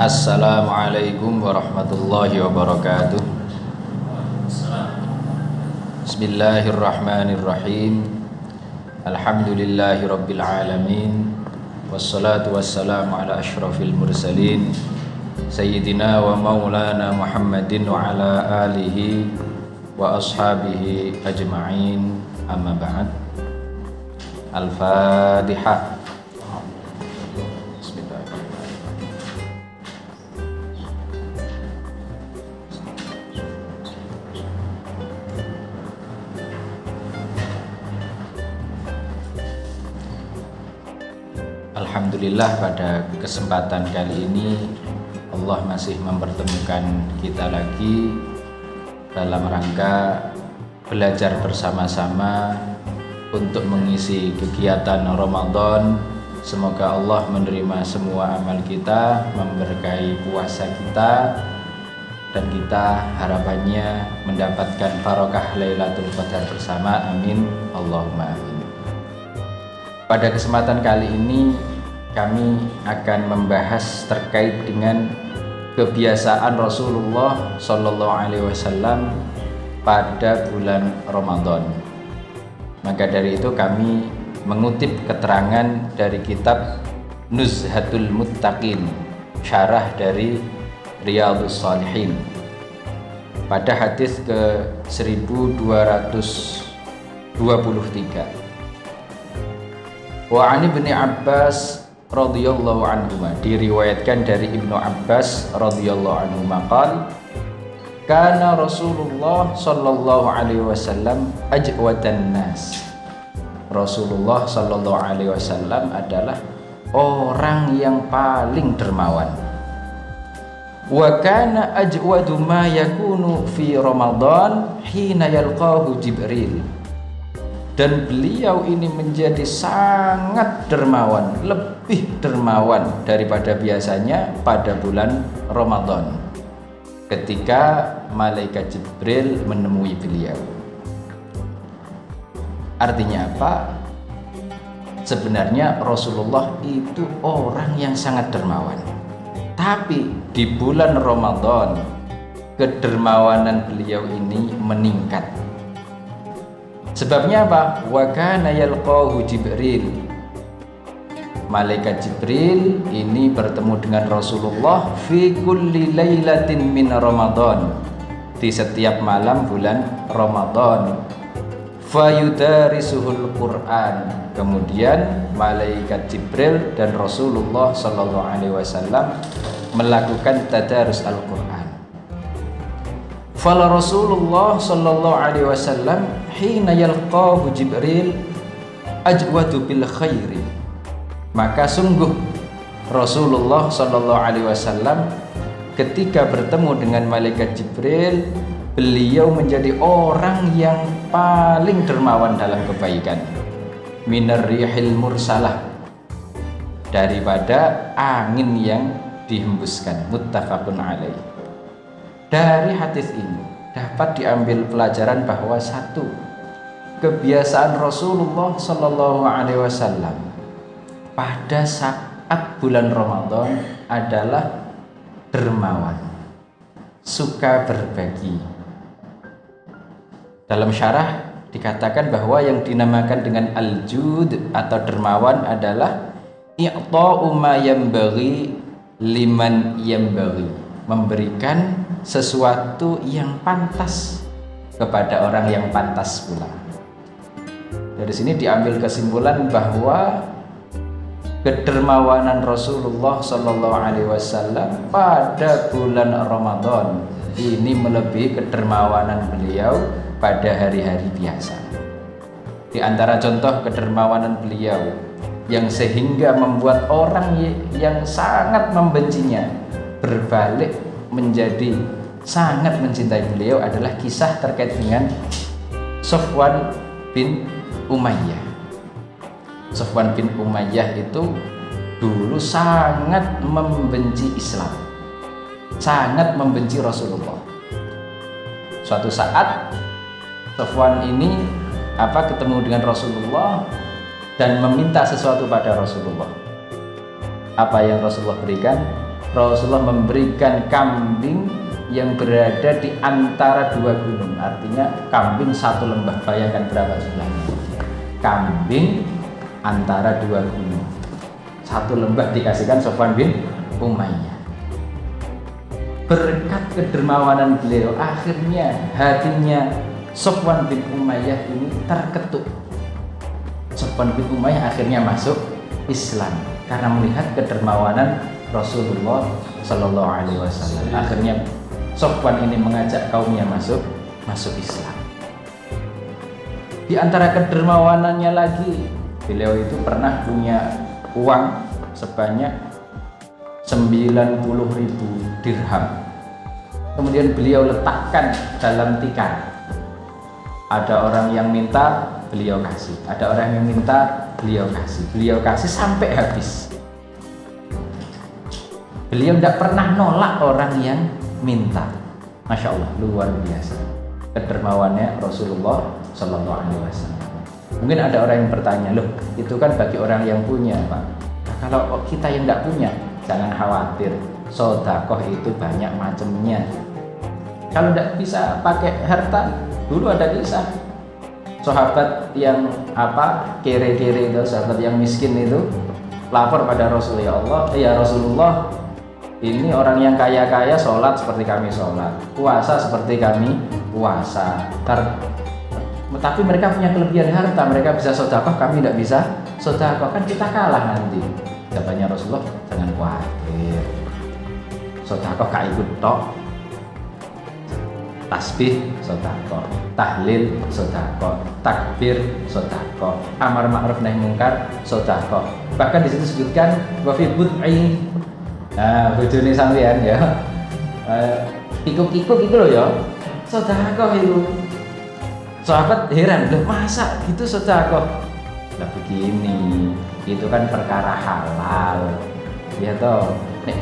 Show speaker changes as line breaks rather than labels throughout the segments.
Assalamualaikum warahmatullahi wabarakatuh. Bismillahirrahmanirrahim. Alhamdulillahi rabbil alamin. Wassalatu wassalamu ala ashrafil mursalin Sayyidina wa maulana Muhammadin wa ala alihi wa ashabihi ajma'in. Amma ba'd. Al-Fatihah. Alhamdulillah, pada kesempatan kali ini Allah masih mempertemukan kita lagi dalam rangka belajar bersama-sama untuk mengisi kegiatan Ramadan. Semoga Allah menerima semua amal kita, memberkahi puasa kita, dan kita harapannya mendapatkan barokah Lailatul Qadar bersama. Amin Allahumma amin. Pada kesempatan kali ini kami akan membahas terkait dengan kebiasaan Rasulullah Shallallahu Alaihi Wasallam pada bulan Ramadan. Maka dari itu kami mengutip keterangan dari kitab Nuzhatul Muttaqin, syarah dari Riyadhus Shalihin, pada hadis ke 1223. Wa 'an Ibnu Abbas radhiyallahu anhuma, diriwayatkan dari Ibnu Abbas radhiyallahu anhuma qala kana Rasulullah sallallahu alaihi wasallam ajwadan nas. Rasulullah sallallahu alaihi wasallam adalah orang yang paling dermawan. Wa kana ajwadu ma yakunu fi Ramadan hina yalqahu Jibril. Dan beliau ini menjadi sangat dermawan, lebih dermawan daripada biasanya pada bulan Ramadan ketika malaikat Jibril menemui beliau. Artinya apa? Sebenarnya Rasulullah itu orang yang sangat dermawan, tapi di bulan Ramadan kedermawanan beliau ini meningkat. Sebabnya apa? Wa kana yalqahu Jibril. Malaikat Jibril ini bertemu dengan Rasulullah fi kulli lailatin min Ramadan, di setiap malam bulan Ramadan. Fayudarisuhul Quran. Kemudian malaikat Jibril dan Rasulullah sallallahu alaihi wasallam melakukan tadarus Al-Quran. Fala Rasulullah sallallahu alaihi wasallam hina yalqahu Jibril ajwadu bil khairi. Maka sungguh Rasulullah sallallahu alaihi wasallam ketika bertemu dengan malaikat Jibril, beliau menjadi orang yang paling dermawan dalam kebaikan. Minar rihil mursalah, daripada angin yang dihembuskan. Muttafaqun alaih. Dari hadis ini dapat diambil pelajaran bahwa satu, kebiasaan Rasulullah Shallallahu Alaihi Wasallam pada saat bulan Ramadan adalah dermawan, suka berbagi. Dalam syarah dikatakan bahwa yang dinamakan dengan al-jud atau dermawan adalah i'ta'u ma yanbaghi liman yanbaghi, memberikan sesuatu yang pantas kepada orang yang pantas pula. Dari sini diambil kesimpulan bahwa kedermawanan Rasulullah Shallallahu Alaihi Wasallam pada bulan Ramadan ini melebihi kedermawanan beliau pada hari-hari biasa. Di antara contoh kedermawanan beliau yang sehingga membuat orang yang sangat membencinya berbalik menjadi sangat mencintai beliau adalah kisah terkait dengan Safwan bin Umayyah. Safwan bin Umayyah itu dulu sangat membenci Islam, sangat membenci Rasulullah. Suatu saat Safwan ini ketemu dengan Rasulullah dan meminta sesuatu pada Rasulullah. Apa yang Rasulullah berikan? Rasulullah memberikan kambing yang berada di antara dua gunung. Artinya kambing satu lembah. Bayangkan berapa jumlahnya. Kambing antara dua gunung. Satu lembah dikasihkan Sofwan bin Umayyah. Berkat kedermawanan beliau, akhirnya hatinya Sofwan bin Umayyah ini terketuk. Sofwan bin Umayyah akhirnya masuk Islam karena melihat kedermawanan Rasulullah Shallallahu Alaihi Wasallam. Akhirnya Sofwan ini mengajak kaumnya masuk Islam. Di antara kedermawanannya lagi, beliau itu pernah punya uang sebanyak 90.000 dirham. Kemudian beliau letakkan dalam tikar. Ada orang yang minta, beliau kasih. Ada orang yang minta, beliau kasih. Beliau kasih sampai habis. Beliau tidak pernah nolak orang yang minta. Masya Allah, luar biasa kedermawannya Rasulullah Shallallahu Alaihi Wasallam. Mungkin ada orang yang bertanya, loh itu kan bagi orang yang punya, Pak. Nah, kalau kita yang tidak punya, jangan khawatir. Sodakoh itu banyak macamnya. Kalau tidak bisa pakai harta, dulu ada kisah sahabat yang kere-kere itu, sahabat yang miskin itu lapor pada Rasulullah, ya Rasulullah, ini orang yang kaya-kaya sholat seperti kami sholat, puasa seperti kami puasa. Tapi mereka punya kelebihan harta, mereka bisa sodakoh, kami tidak bisa sodakoh, kan kita kalah nanti. Jawabannya Rasulullah, jangan khawatir, sodakoh gak ikut tok, tasbih sodakoh, tahlil sodakoh, takbir sodakoh, amar ma'ruf nahi mungkar sodakoh. Bahkan di situ disebutkan wafi bud'i, nah bojone sampean ya, ikut-ikut itu loh ya, sodakoh itu. Sahabat heran, loh masa gitu sodakoh? Lah begini, itu kan perkara halal, ya toh. Nek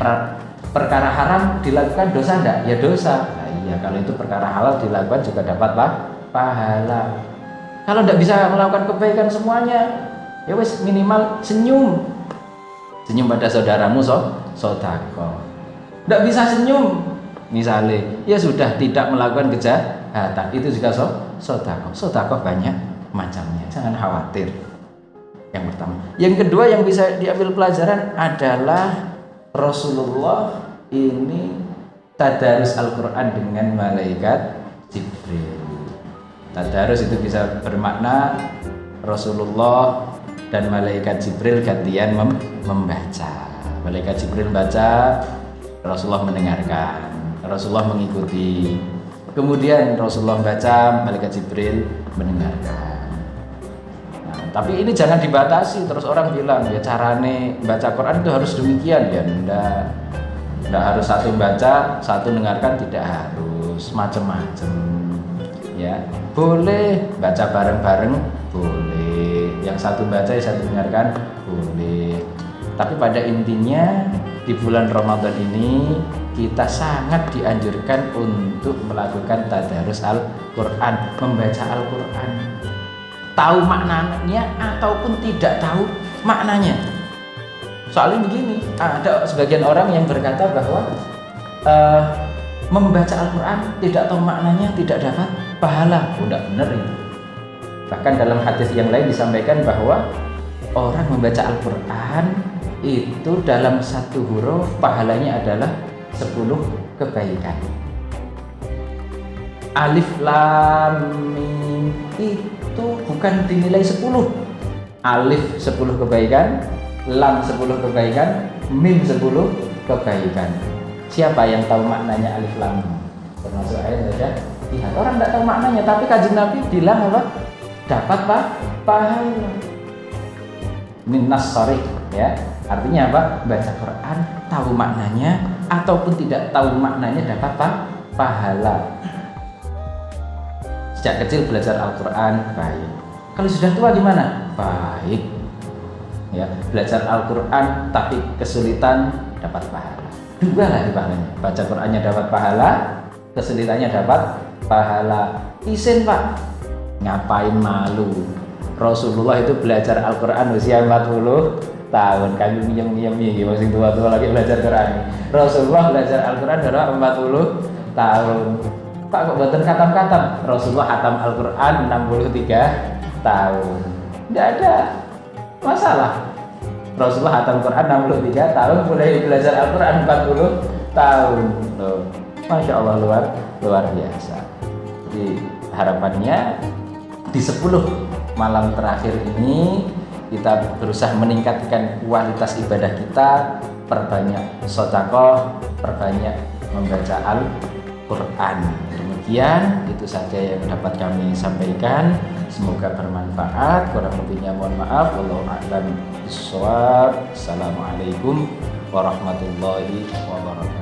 perkara haram dilakukan dosa enggak? Ya dosa. Nah, iya, kalau itu perkara halal dilakukan juga dapat pahala. Kalau enggak bisa melakukan kebaikan semuanya, ya wes minimal senyum pada saudaramu sodakoh. Enggak bisa senyum, misalnya, ya sudah tidak melakukan kejahatan, itu juga sodakoh. Sodakoh banyak macamnya, jangan khawatir. Yang pertama. Yang kedua yang bisa diambil pelajaran adalah Rasulullah ini tadarus Al-Quran dengan malaikat Jibril. Tadarus itu bisa bermakna Rasulullah dan malaikat Jibril gantian membaca. Malaikat Jibril baca, Rasulullah mendengarkan, Rasulullah mengikuti. Kemudian Rasulullah baca, malaikat Jibril mendengarkan. Tapi ini jangan dibatasi. Terus orang bilang, ya carane baca Quran itu harus demikian. Ya enggak harus satu baca, satu dengarkan, tidak harus, macam-macam. Ya, boleh baca bareng-bareng, boleh. Yang satu baca, yang satu dengarkan, boleh. Tapi pada intinya di bulan Ramadan ini kita sangat dianjurkan untuk melakukan tadarus Al-Quran, membaca Al-Quran. Tahu maknanya ataupun tidak tahu maknanya. Soalnya begini, ada sebagian orang yang berkata bahwa membaca Al-Quran tidak tahu maknanya tidak dapat pahala. Tidak benar itu. Bahkan dalam hadis yang lain disampaikan bahwa orang membaca Al-Quran itu dalam satu huruf pahalanya adalah 10 kebaikan. Alif lam mim itu bukan dinilai 10. Alif 10 kebaikan, lam 10 kebaikan, mim 10 kebaikan. Siapa yang tahu maknanya alif lam mim? Termasuk ayat saja. Lihat, orang tidak tahu maknanya, tapi Kanjeng Nabi bilang apa? Dapat pahala. Min nas sharih, ya. Artinya apa? Baca Quran, tahu maknanya ataupun tidak tahu maknanya dapat pahala. Sejak kecil belajar Al-Quran, baik. Kalau sudah tua gimana? Baik. Ya, belajar Al-Quran tapi kesulitan, dapat pahala. Dua lah di pahalanya. Baca Qurannya dapat pahala, kesulitannya dapat pahala. Isin Pak, ngapain malu? Rasulullah itu belajar Al-Quran usia 40 tahun. Kami miyem iki masih tua-tua lagi belajar Quran. Rasulullah belajar Al-Quran berapa 40 tahun. Pak kok mboten khatam-khatam? Rasulullah khatam Al-Quran 63 tahun. Tidak ada masalah. Rasulullah khatam Quran 63 tahun, mulai belajar Al-Quran 40 tahun. Loh, Masya Allah, luar biasa. Jadi harapannya di 10 malam terakhir ini kita berusaha meningkatkan kualitas ibadah kita, perbanyak sedekah, perbanyak membaca Al-Quran. Demikian, itu saja yang dapat kami sampaikan. Semoga bermanfaat. Kurang lebihnya mohon maaf. Wallahu a'lam bishawab. Assalamualaikum warahmatullahi wabarakatuh.